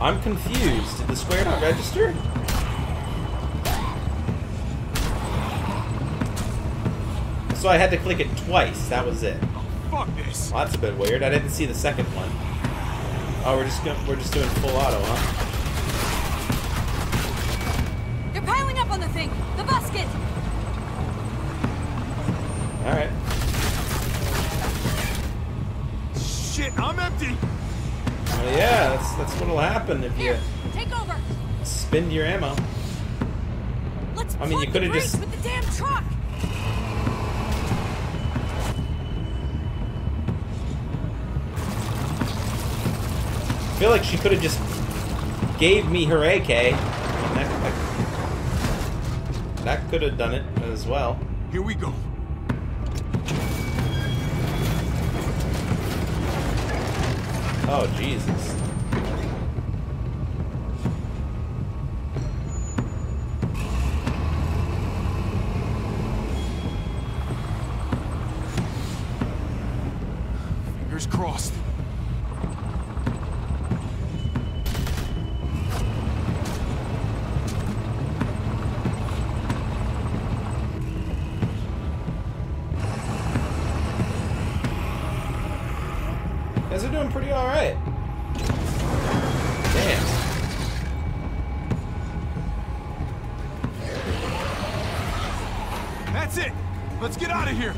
I'm confused. Did the square not register? So I had to click it twice. That was it. Fuck this. Well, that's a bit weird. I didn't see the second one. Oh, we're just doing full auto, huh? They're piling up on the thing. The basket. All right. Shit, I'm empty. Well, yeah, that's what'll happen if Here, you take over. spend your ammo. Let's I mean, you plug could the have brakes just. with the damn truck. I feel like she could have just gave me her AK. And that could have done it as well. Here we go. Oh, Jesus. Fingers crossed. You guys are doing pretty alright. Damn. That's it. Let's get out of here.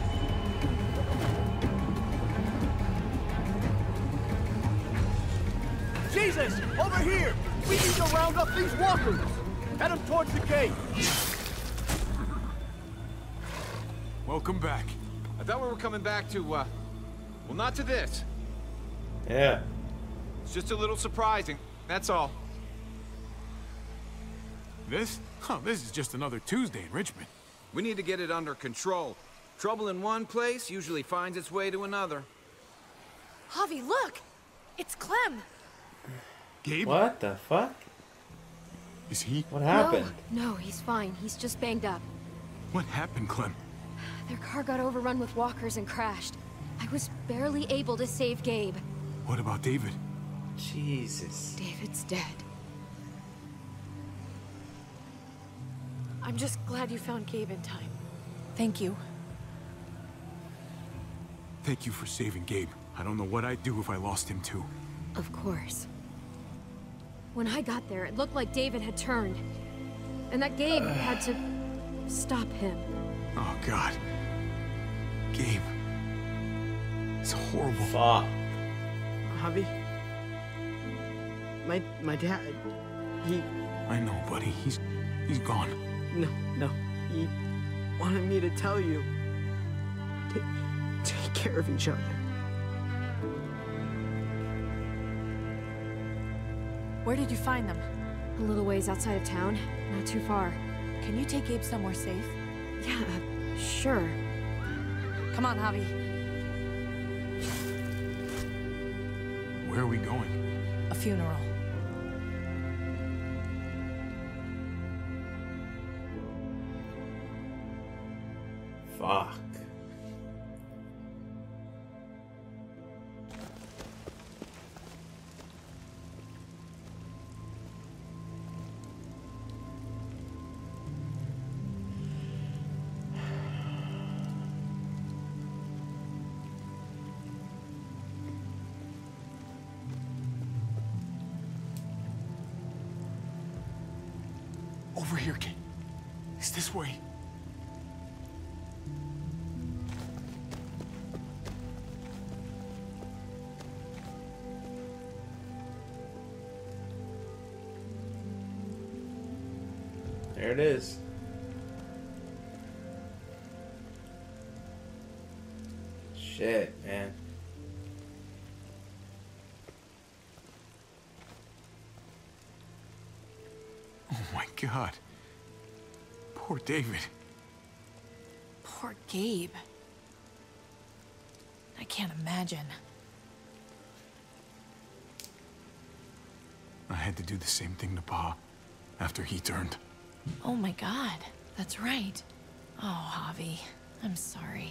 Jesus! Over here! We need to round up these walkers! Head them towards the gate! Welcome back. I thought we were coming back to, well, not to this. Yeah. It's just a little surprising, that's all. This? Huh, this is just another Tuesday in Richmond. We need to get it under control. Trouble in one place usually finds its way to another. Javi, look! It's Clem. Gabe? What the fuck? Is he? What happened? No, he's fine. He's just banged up. What happened, Clem? Their car got overrun with walkers and crashed. I was barely able to save Gabe. What about David? Jesus. David's dead. I'm just glad you found Gabe in time. Thank you. Thank you for saving Gabe. I don't know what I'd do if I lost him too. Of course. When I got there, it looked like David had turned. And that Gabe had to stop him. Oh, God. Gabe. It's horrible. Fuck. Javi? My dad... He... I know, buddy. He's gone. No. He wanted me to tell you. Take care of each other. Where did you find them? A little ways outside of town, not too far. Can you take Gabe somewhere safe? Yeah, sure. Come on, Javi. Where are we going? A funeral. Fuck. Over here, kid. It's this way. There it is. Shit, man. Oh my God. Poor David. Poor Gabe. I can't imagine. I had to do the same thing to Pa after he turned. Oh my God, that's right. Oh, Javi, I'm sorry.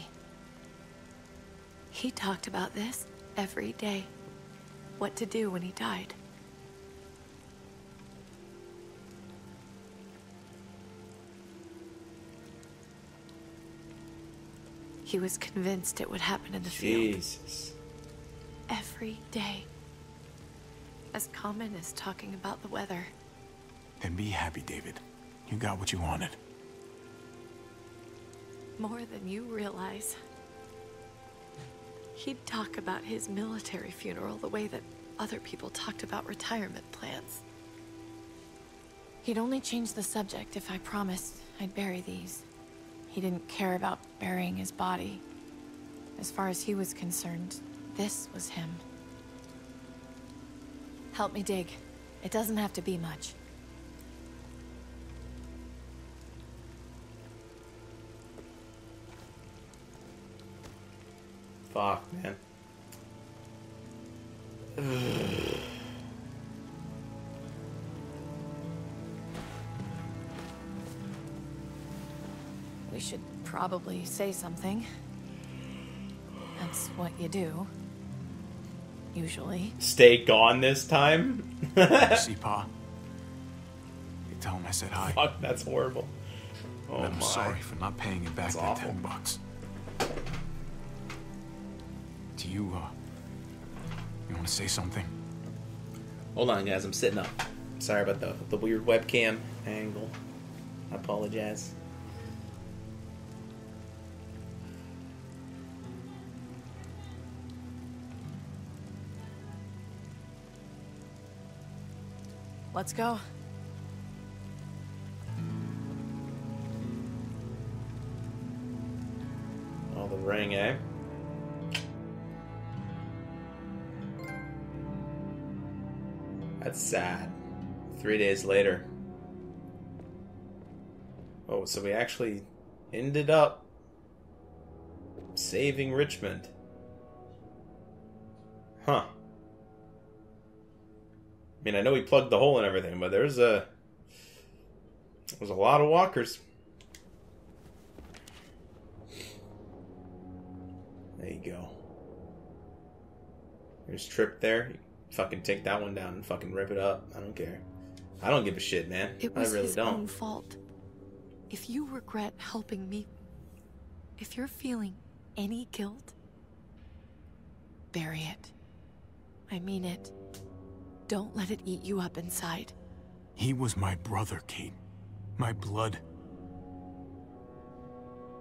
He talked about this every day. What to do when he died. He was convinced it would happen in the field. Jesus. Every day. As common as talking about the weather. Then be happy, David. You got what you wanted. More than you realize. He'd talk about his military funeral the way that other people talked about retirement plans. He'd only change the subject if I promised I'd bury these. He didn't care about burying his body. As far as he was concerned, this was him. Help me dig. It doesn't have to be much. Fuck, man. We should probably say something. That's what you do. Usually. Stay gone this time? See, Pa? You tell him I said hi. Fuck, that's horrible. Oh And I'm my. sorry for not paying you back That's that awful. $10. Do you want to say something? Hold on, guys. I'm sitting up. Sorry about the weird webcam angle. I apologize. Let's go. Oh, the ring, eh? That's sad. 3 days later. Oh, so we actually ended up saving Richmond. Huh. I mean, I know he plugged the hole and everything, but there's a lot of walkers. There you go. There's Trip there. You fucking take that one down and fucking rip it up. I don't care. I don't give a shit, man. It I was really his don't. own fault. If you regret helping me, if you're feeling any guilt, bury it. I mean it. Don't let it eat you up inside. He was my brother, Kate. My blood.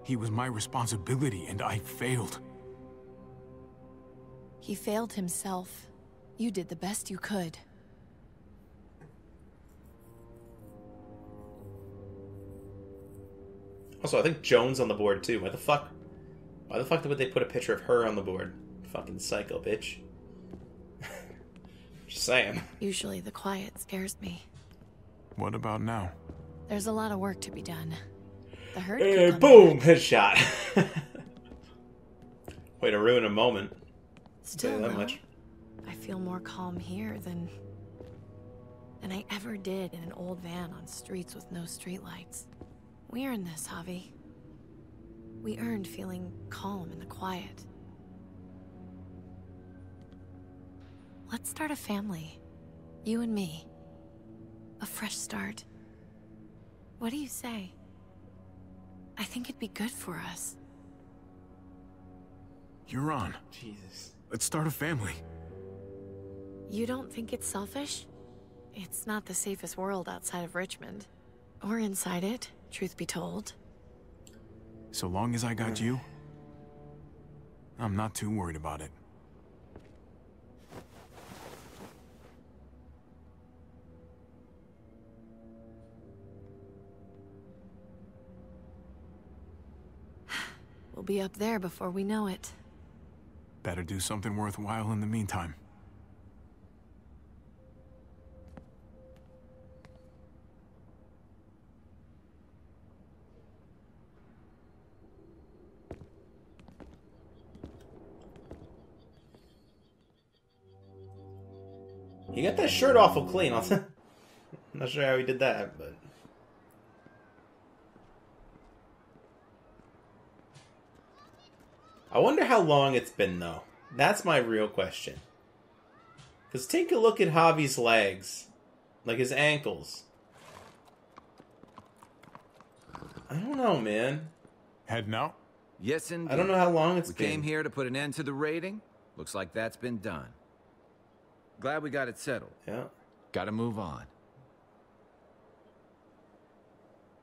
He was my responsibility, and I failed. He failed himself. You did the best you could. Also, I think Joan's on the board too. Why the fuck would they put a picture of her on the board? Fucking psycho bitch. Just saying. Usually the quiet scares me. What about now? There's a lot of work to be done. The herd Hey, could come boom! back. Headshot. Way to ruin a moment. Still, Say that though, much. I feel more calm here than I ever did in an old van on streets with no streetlights. We earned this, Javi. We earned feeling calm in the quiet. Let's start a family. You and me. A fresh start. What do you say? I think it'd be good for us. You're on. Jesus. Let's start a family. You don't think it's selfish? It's not the safest world outside of Richmond. Or inside it, truth be told. So long as I got you, I'm not too worried about it. We'll be up there before we know it. Better do something worthwhile in the meantime. He got that shirt awful clean. I'm not sure how he did that, but... I wonder how long it's been, though. That's my real question. Because take a look at Javi's legs. Like his ankles. I don't know, man. Heading out? Yes, indeed. I don't know how long it's we been. came here to put an end to the raiding. Looks like that's been done. Glad we got it settled. Yeah. Gotta move on.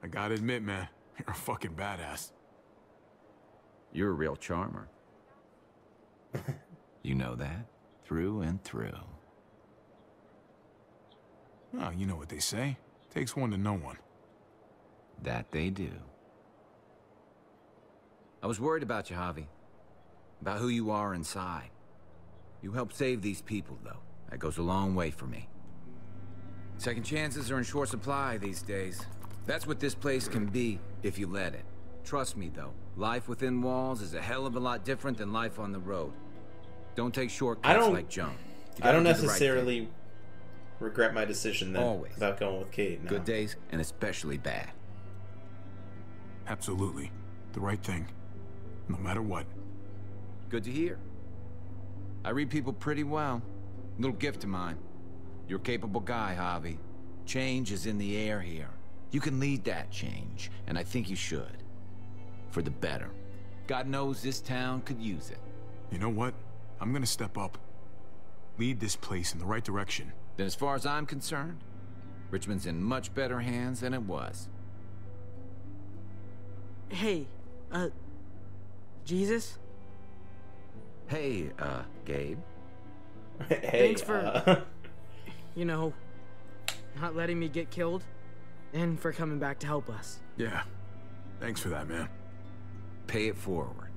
I gotta admit, man, you're a fucking badass. You're a real charmer. You know that? Through and through. Oh, you know what they say. Takes one to know one. That they do. I was worried about you, Javi. About who you are inside. You helped save these people, though. That goes a long way for me. Second chances are in short supply these days. That's what this place can be, if you let it. Trust me, though. Life within walls is a hell of a lot different than life on the road. Don't take shortcuts like junk. I don't necessarily regret my decision then Always. about going with Kate. No. Good days, and especially bad. Absolutely. The right thing. No matter what. Good to hear. I read people pretty well. Little gift of mine. You're a capable guy, Javi. Change is in the air here. You can lead that change, and I think you should. For the better. God knows this town could use it. You know what? I'm gonna step up. Lead this place in the right direction. Then as far as I'm concerned, Richmond's in much better hands than it was. Hey, Jesus? Hey, Gabe. Hey, Thanks for, you know, not letting me get killed, and for coming back to help us. Yeah. Thanks for that, man. Pay it forward.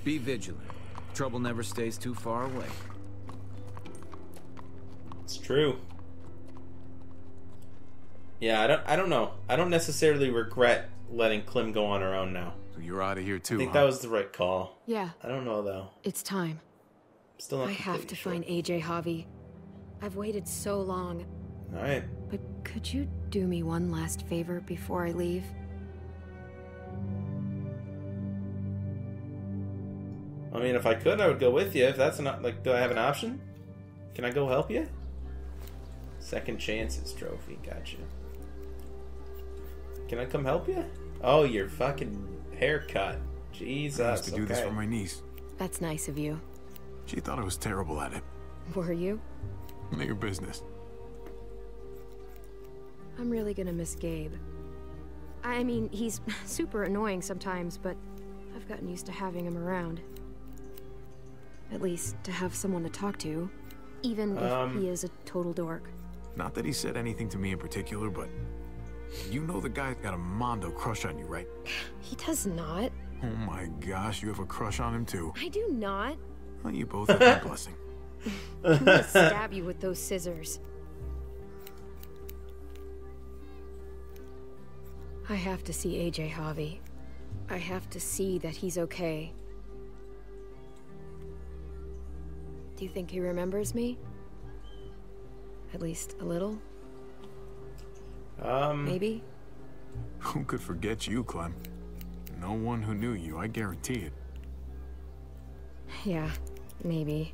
Be vigilant. Trouble never stays too far away. It's true. Yeah, I don't know. I don't necessarily regret letting Clem go on her own now. So you're out of here too, I think huh? that was the right call. Yeah, I don't know though. it's time. I'm still not I have completely to sure. find AJ, Javi. I've waited so long. All right. But could you do me one last favor before I leave? I mean, if I could, I would go with you. If that's not like, do I have an option? Can I go help you? Second chances trophy, gotcha. Can I come help you? Oh, your fucking haircut. Jesus. I used to do this for my niece. That's nice of you. She thought I was terrible at it. Were you? None of your business. I'm really gonna miss Gabe. I mean, he's super annoying sometimes, but I've gotten used to having him around. At least to have someone to talk to, even if he is a total dork. Not that he said anything to me in particular, but you know the guy's got a mondo crush on you, right? He does not. Oh my gosh, you have a crush on him too. I do not. Well, you both have my blessing. I'm gonna stab you with those scissors. I have to see AJ, Javi. I have to see that he's okay. Do you think he remembers me? At least a little? Maybe? Who could forget you, Clem? No one who knew you, I guarantee it. Yeah, maybe.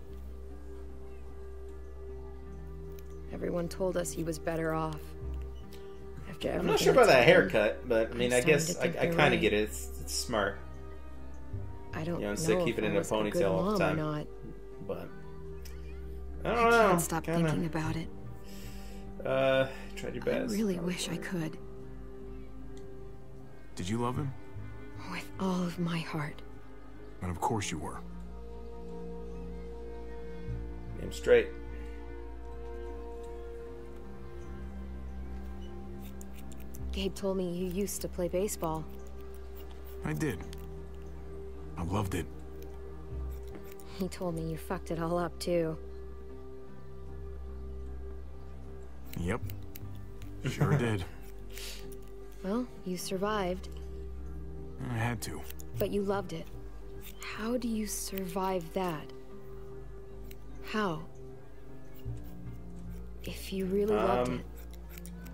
Everyone told us he was better off. After I'm everything not sure about that's that happened, haircut, but I mean, I I'm starting guess to I think they're kind of right. get it. It's smart. I don't You know, know instead of keeping if it I in a was a good ponytail all the mom time. or not. But I I don't know. can't stop Kinda, thinking about it. tried your I best. really wish I could. Did you love him? With all of my heart. And of course you were. Name straight. Gabe told me you used to play baseball. I did. I loved it. He told me you fucked it all up, too. Yep. Sure did. Well, you survived, I had to. but you loved it. How do you survive that? How? If you really loved it,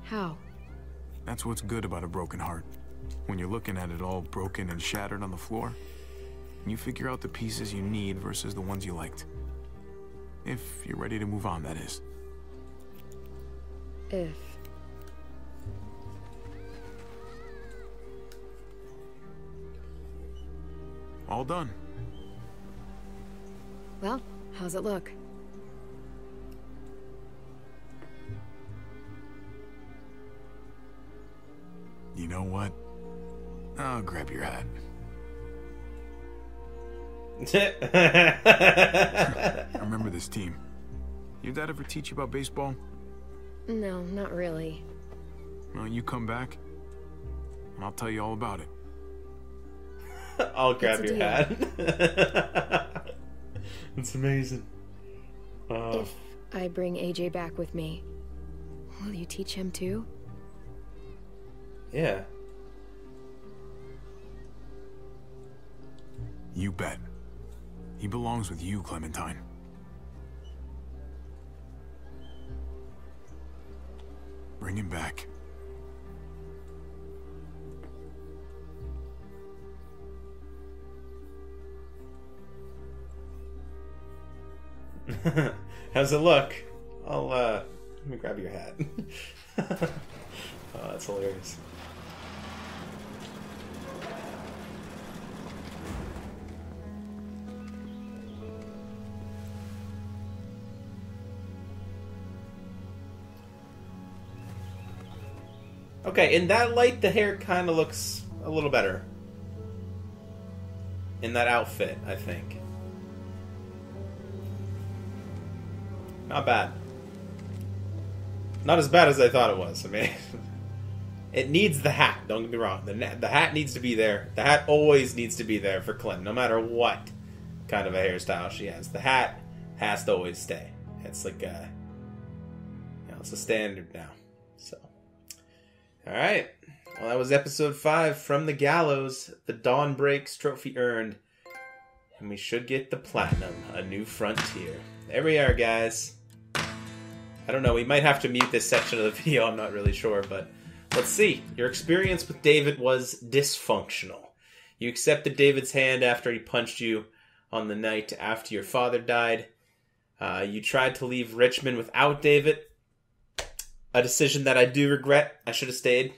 how? That's what's good about a broken heart. When you're looking at it all broken and shattered on the floor, you figure out the pieces you need versus the ones you liked. If you're ready to move on, that is. If. All done. Well, how's it look? You know what? I'll grab your hat. I remember this team. Your dad ever teach you about baseball? No, not really. Well, you come back, and I'll tell you all about it. I'll grab your deal. hat. It's amazing. If I bring AJ back with me, will you teach him too? Yeah. You bet. He belongs with you, Clementine. Bring him back. How's it look? Let me grab your hat. Oh, that's hilarious. Okay, in that light, the hair kind of looks a little better. In that outfit, I think. Not bad. Not as bad as I thought it was. I mean, it needs the hat. Don't get me wrong. The hat needs to be there. The hat always needs to be there for Clem, no matter what kind of a hairstyle she has. The hat has to always stay. It's like a, it's a standard now. So, all right. Well, that was episode 5 from the Gallows. The Dawn Breaks trophy earned, and we should get the platinum, a new frontier. There we are, guys. I don't know, we might have to mute this section of the video, I'm not really sure, but let's see. Your experience with David was dysfunctional. You accepted David's hand after he punched you on the night after your father died. You tried to leave Richmond without David. A decision that I do regret. I should have stayed.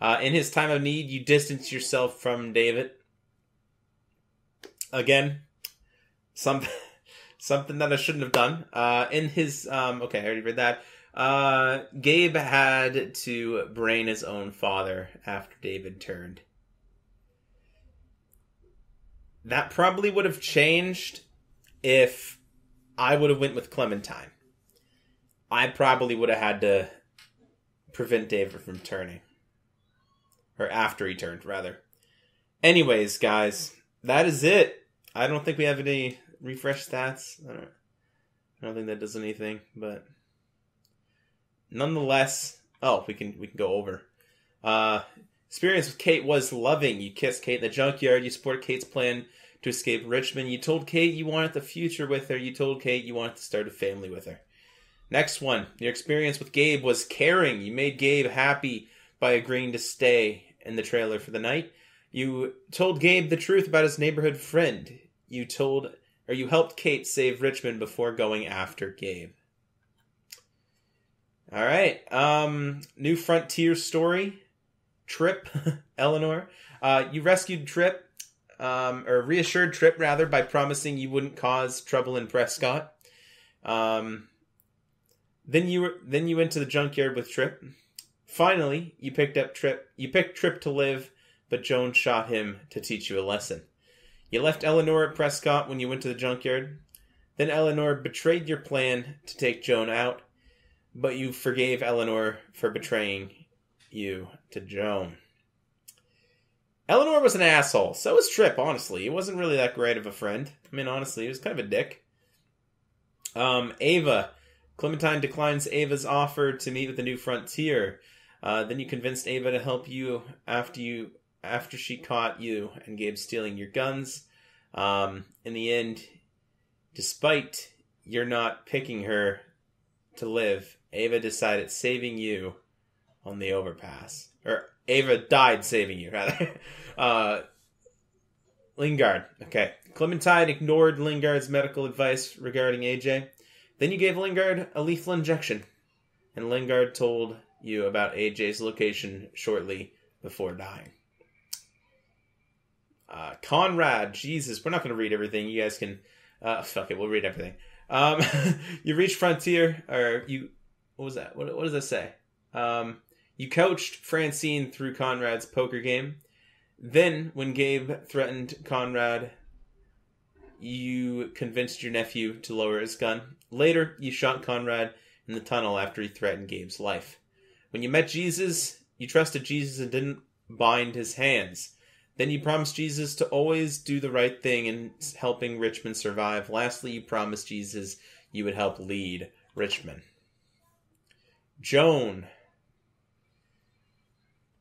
In his time of need, you distanced yourself from David. Again, something that I shouldn't have done. In his, okay, I already read that. Gabe had to brain his own father after David turned. That probably would have changed if I would have went with Clementine. I probably would have had to prevent David from turning. Or after he turned, rather. Anyways, guys, that is it. I don't think we have any refresh stats. I don't think that does anything, but nonetheless, we can go over. Experience with Kate was loving. You kissed Kate in the junkyard. You supported Kate's plan to escape Richmond. You told Kate you wanted the future with her. You told Kate you wanted to start a family with her. Next one. Your experience with Gabe was caring. You made Gabe happy by agreeing to stay in the trailer for the night. You told Gabe the truth about his neighborhood friend. You helped Kate save Richmond before going after Gabe. All right. New frontier story. Trip, Eleanor. You rescued Trip, or reassured Trip rather, by promising you wouldn't cause trouble in Prescott. Then you went to the junkyard with Trip. Finally, you picked Trip to live, but Joan shot him to teach you a lesson. You left Eleanor at Prescott when you went to the junkyard. Then Eleanor betrayed your plan to take Joan out, but you forgave Eleanor for betraying you to Joan. Eleanor was an asshole. So was Trip, honestly. He wasn't really that great of a friend. I mean, honestly, he was kind of a dick. Ava. Clementine declines Ava's offer to meet with the new frontier. Then you convinced Ava to help you after she caught you and Gabe stealing your guns. In the end, despite you're not picking her to live, Ava decided saving you on the overpass. Or Ava died saving you, rather. Lingard. Okay. Clementine ignored Lingard's medical advice regarding AJ. Then you gave Lingard a lethal injection. And Lingard told you about AJ's location shortly before dying. Conrad, Jesus, we're not going to read everything. You guys can, fuck it, we'll read everything. You reached Frontier, or you, what was that? What does that say? You coached Francine through Conrad's poker game. Then, when Gabe threatened Conrad, you convinced your nephew to lower his gun. Later, you shot Conrad in the tunnel after he threatened Gabe's life. When you met Jesus, you trusted Jesus and didn't bind his hands. Then you promised Jesus to always do the right thing in helping Richmond survive. Lastly, you promised Jesus you would help lead Richmond. Joan.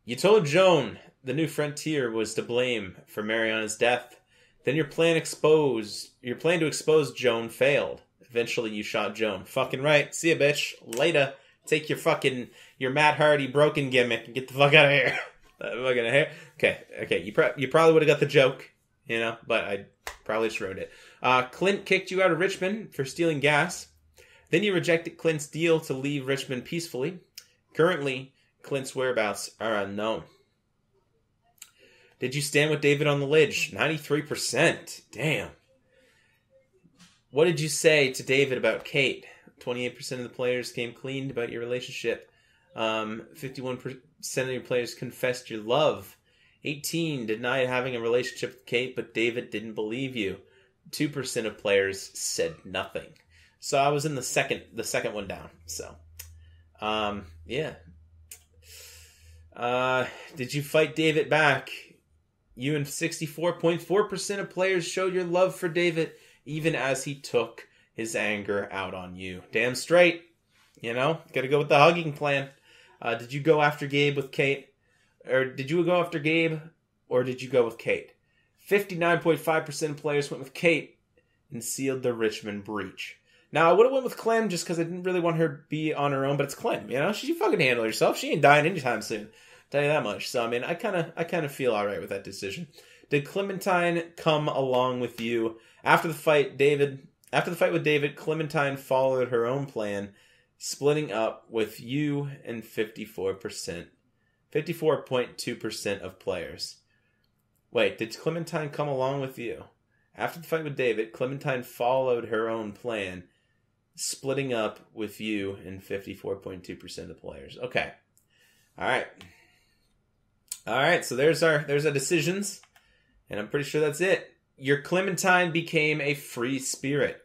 You told Joan the New Frontier was to blame for Mariana's death. Then your plan to expose Joan failed. Eventually you shot Joan. Fucking right. See ya, bitch. Later. Take your Matt Hardy broken gimmick and get the fuck out of here. Okay. You probably would have got the joke, you know, but I probably just wrote it. Clint kicked you out of Richmond for stealing gas. Then you rejected Clint's deal to leave Richmond peacefully. Currently, Clint's whereabouts are unknown. Did you stand with David on the ledge? 93%. Damn. What did you say to David about Kate? 28% of the players came clean about your relationship. 51% of your players confessed your love. 18 denied having a relationship with Kate, but David didn't believe you. 2% of players said nothing. So I was in the second one down. So, yeah. Did you fight David back? You and 64.4% of players showed your love for David, even as he took his anger out on you. Damn straight. You know, gotta go with the hugging plan. Did you go after Gabe with Kate? Or did you go after Gabe? Or did you go with Kate? 59.5% of players went with Kate and sealed the Richmond breach. Now, I would have went with Clem just because I didn't really want her to be on her own, but it's Clem, you know? She fucking handle herself. She ain't dying anytime soon. Tell you that much. So, I mean, I kind of feel all right with that decision. Did Clementine come along with you? After the fight with David, Clementine followed her own plan, splitting up with you and 54.2% of players. Wait, did Clementine come along with you? After the fight with David, Clementine followed her own plan, splitting up with you and 54.2% of players. Okay. All right, so there's our decisions, and I'm pretty sure that's it. Your Clementine became a free spirit.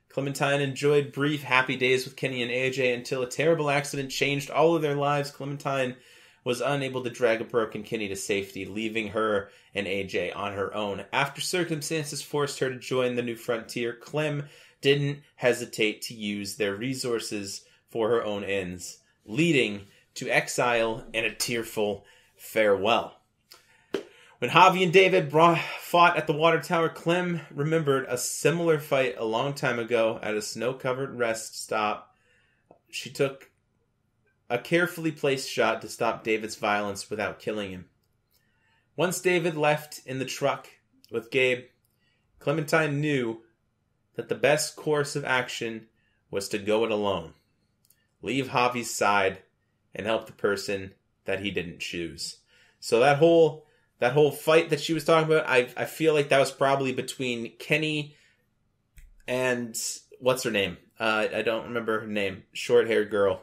Clementine enjoyed brief, happy days with Kenny and AJ until a terrible accident changed all of their lives. Clementine was unable to drag a broken Kenny to safety, leaving her and AJ on her own. After circumstances forced her to join the New Frontier, Clem didn't hesitate to use their resources for her own ends, leading to exile and a tearful farewell. When Javi and David fought at the water tower, Clem remembered a similar fight a long time ago at a snow-covered rest stop. She took a carefully placed shot to stop David's violence without killing him. Once David left in the truck with Gabe, Clementine knew that the best course of action was to go it alone. Leave Javi's side and help the person that he didn't choose. So that whole fight that she was talking about, I feel like that was probably between Kenny and what's her name? I don't remember her name. Short-haired girl.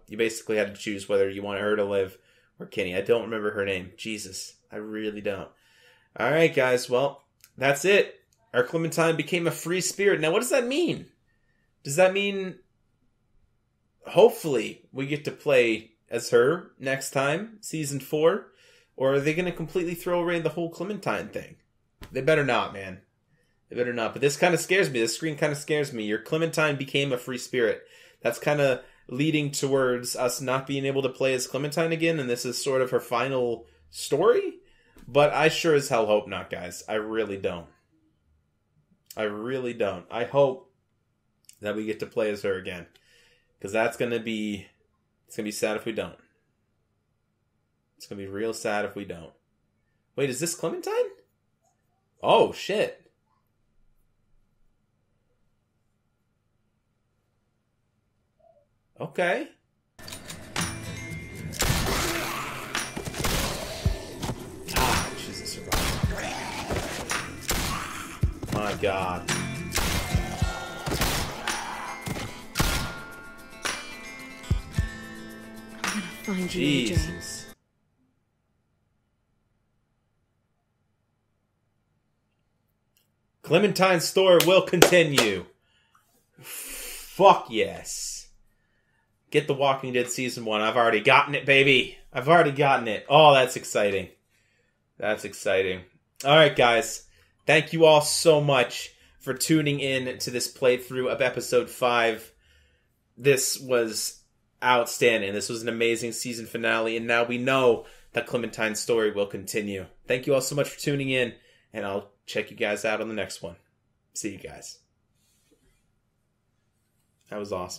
You basically had to choose whether you wanted her to live or Kenny. I don't remember her name. Jesus, I really don't. All right, guys. Well, that's it. Our Clementine became a free spirit. Now, what does that mean? Does that mean hopefully we get to play as her next time, season 4? Or are they going to completely throw away the whole Clementine thing? They better not, man. They better not. But this kind of scares me. This screen kind of scares me. Your Clementine became a free spirit. That's kind of leading towards us not being able to play as Clementine again, and this is sort of her final story? But I sure as hell hope not, guys. I really don't. I really don't. I hope that we get to play as her again. Because that's going to be... It's going to be sad if we don't. It's going to be real sad if we don't. Wait, is this Clementine? Oh, shit. Okay. Ah, she's a survivor. my god. I'm gonna find you, AJ. Jesus. Clementine's story will continue. Fuck yes. Get The Walking Dead Season 1. I've already gotten it, baby. I've already gotten it. Oh, that's exciting. That's exciting. Alright, guys. Thank you all so much for tuning in to this playthrough of Episode 5. This was outstanding. This was an amazing season finale, and now we know that Clementine's story will continue. Thank you all so much for tuning in, and I'll check you guys out on the next one. See you guys. That was awesome.